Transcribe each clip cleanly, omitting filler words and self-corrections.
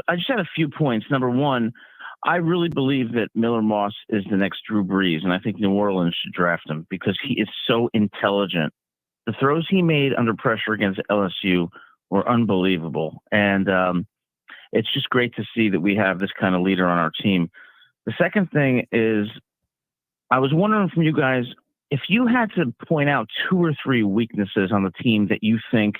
I just had a few points. Number one, I really believe that Miller Moss is the next Drew Brees, and I think New Orleans should draft him because he is so intelligent. The throws he made under pressure against LSU were unbelievable, and it's just great to see that we have this kind of leader on our team. The second thing is, I was wondering from you guys, if you had to point out 2 or 3 weaknesses on the team that you think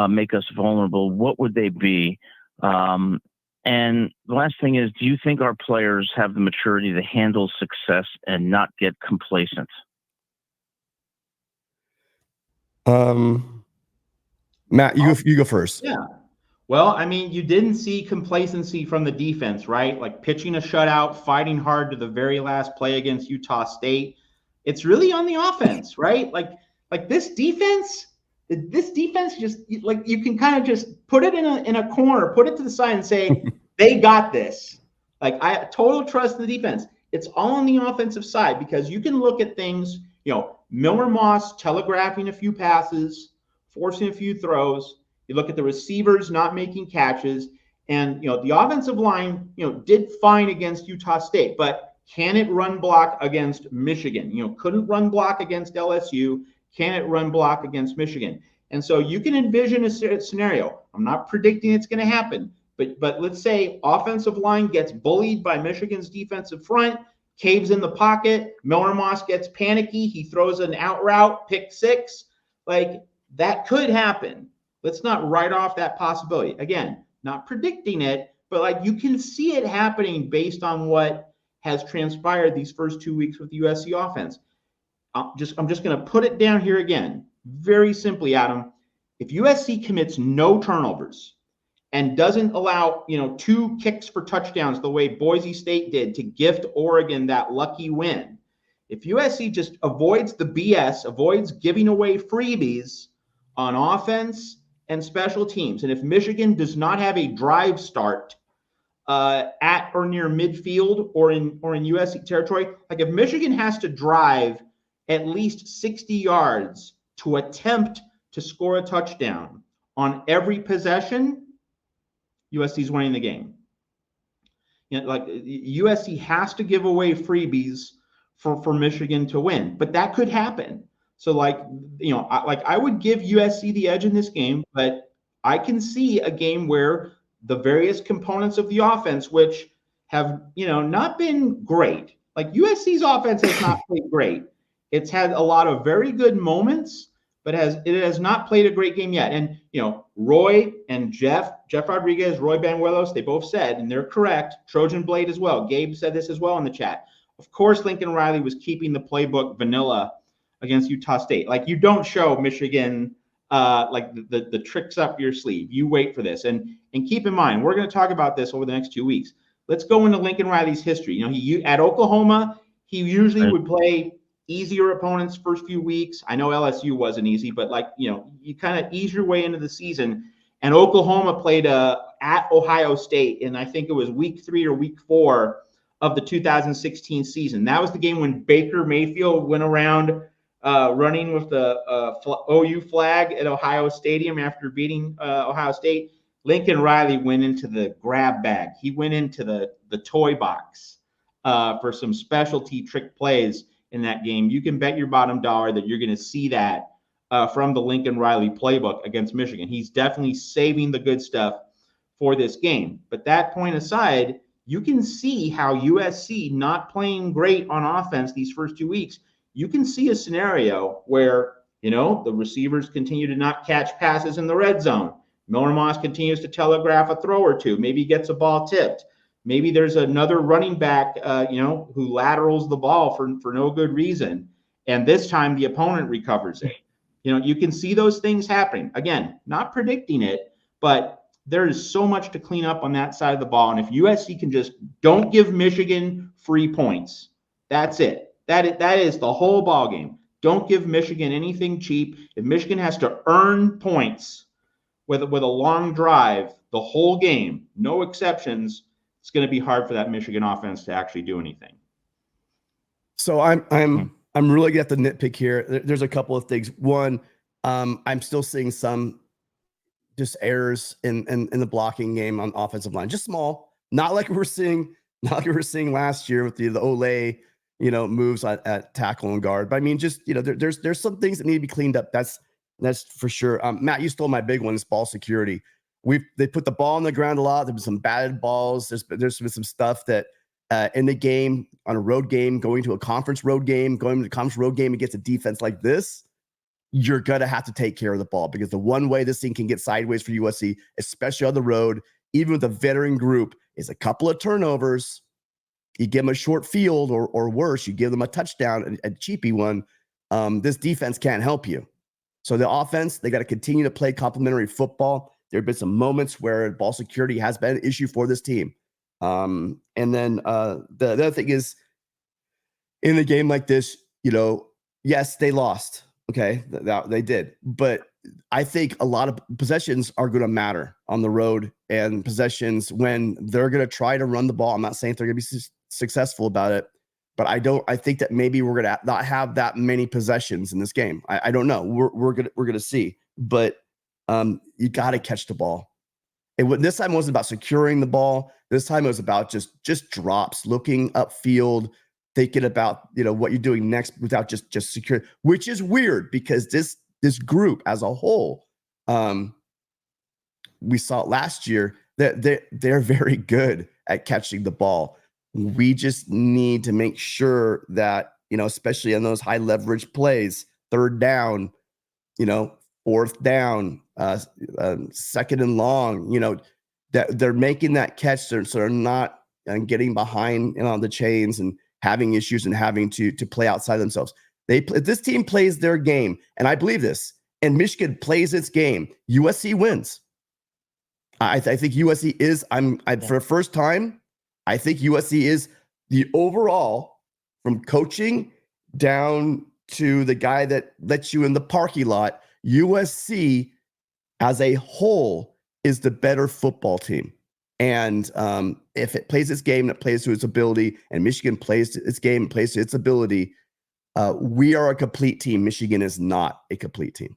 make us vulnerable, what would they be? And the last thing is, do you think our players have the maturity to handle success and not get complacent? Matt, you go first. Yeah. Well, I mean, you didn't see complacency from the defense, right? Like pitching a shutout, fighting hard to the very last play against Utah State. It's really on the offense, right? Like this defense just, like, you can kind of just put it in a corner, put it to the side and say, they got this. Like, I total trust in the defense. It's all on the offensive side because you can look at things, Miller Moss telegraphing a few passes, forcing a few throws. You look at the receivers not making catches, and the offensive line, did fine against Utah State, but can it run block against Michigan? Couldn't run block against LSU. Can it run block against Michigan? And so you can envision a scenario. I'm not predicting it's going to happen, but let's say offensive line gets bullied by Michigan's defensive front, caves in the pocket, Miller Moss gets panicky, he throws an out route, pick six. Like, that could happen. Let's not write off that possibility. Again, not predicting it, but like, you can see it happening based on what has transpired these first 2 weeks with the USC offense. I'm just going to put it down here again. Very simply, Adam, if USC commits no turnovers and doesn't allow, 2 kicks for touchdowns the way Boise State did to gift Oregon that lucky win, if USC just avoids the BS, avoids giving away freebies on offense and special teams, and if Michigan does not have a drive start at or near midfield or in USC territory, like if Michigan has to drive at least 60 yards to attempt to score a touchdown on every possession, USC's winning the game. Like, USC has to give away freebies for Michigan to win, but that could happen. So I would give USC the edge in this game, but I can see a game where the various components of the offense, which have, not been great. Like, USC's offense has not played great. It's had a lot of very good moments, but it has not played a great game yet. And, Roy and Jeff Rodriguez, Roy Banuelos, they both said, and they're correct, Trojan Blade as well. Gabe said this as well in the chat. Of course, Lincoln Riley was keeping the playbook vanilla against Utah State. Like, you don't show Michigan like the tricks up your sleeve. You wait for this. And keep in mind, we're going to talk about this over the next 2 weeks. Let's go into Lincoln Riley's history. He at Oklahoma, he usually would play easier opponents first few weeks. I know LSU wasn't easy, but you kind of ease your way into the season. And Oklahoma played at Ohio State, and I think it was week 3 or week 4 of the 2016 season. That was the game when Baker Mayfield went around running with the OU flag at Ohio Stadium after beating Ohio State. Lincoln Riley went into the grab bag. He went into the toy box for some specialty trick plays in that game. You can bet your bottom dollar that you're going to see that from the Lincoln Riley playbook against Michigan. He's definitely saving the good stuff for this game. But that point aside, you can see how USC not playing great on offense these first 2 weeks. You can see a scenario where, the receivers continue to not catch passes in the red zone. Miller Moss continues to telegraph a throw or two. Maybe gets a ball tipped. Maybe there's another running back, who laterals the ball for no good reason. And this time the opponent recovers it. You can see those things happening. Again, not predicting it, but there is so much to clean up on that side of the ball. And if USC can just don't give Michigan free points, that's it. That is the whole ball game. Don't give Michigan anything cheap. If Michigan has to earn points with a long drive the whole game, no exceptions, it's going to be hard for that Michigan offense to actually do anything. So I'm really going to have to nitpick here. There's a couple of things. One, I'm still seeing some just errors in the blocking game on offensive line, just small, not like we were seeing last year with the Olay, moves at tackle and guard. But I mean, just there's some things that need to be cleaned up. That's for sure. Matt, you stole my big one. Is ball security. They put the ball on the ground a lot. There's been some batted balls. There's been some stuff that in the game, on a road game, going to a conference road game against a defense like this, you're going to have to take care of the ball, because the one way this thing can get sideways for USC, especially on the road, even with a veteran group, is a couple of turnovers. You give them a short field, or worse, you give them a touchdown, a cheapy one. This defense can't help you. So the offense, they got to continue to play complementary football. There have been some moments where ball security has been an issue for this team. And then the other thing is, in a game like this, yes, they lost. Okay, they did. But I think a lot of possessions are going to matter on the road, and possessions when they're going to try to run the ball. I'm not saying they're going to be successful about it, but I think that maybe we're going to not have that many possessions in this game. I don't know. We're going to see. But you got to catch the ball. This time it wasn't about securing the ball. This time it was about just drops, looking upfield, thinking about what you're doing next without just secure, which is weird, because this group as a whole, we saw it last year, that they're very good at catching the ball. We just need to make sure that, especially on those high leverage plays, third down, fourth down, second and long, that they're making that catch, so they're not getting behind on the chains and having issues and having to play outside themselves. If this team plays their game, and I believe this, and Michigan plays its game, USC wins. I think USC is, for the first time, I think USC is the overall, from coaching down to the guy that lets you in the parking lot, USC as a whole is the better football team. And if it plays its game, it plays to its ability, and Michigan plays its game, plays to its ability, we are a complete team. Michigan is not a complete team.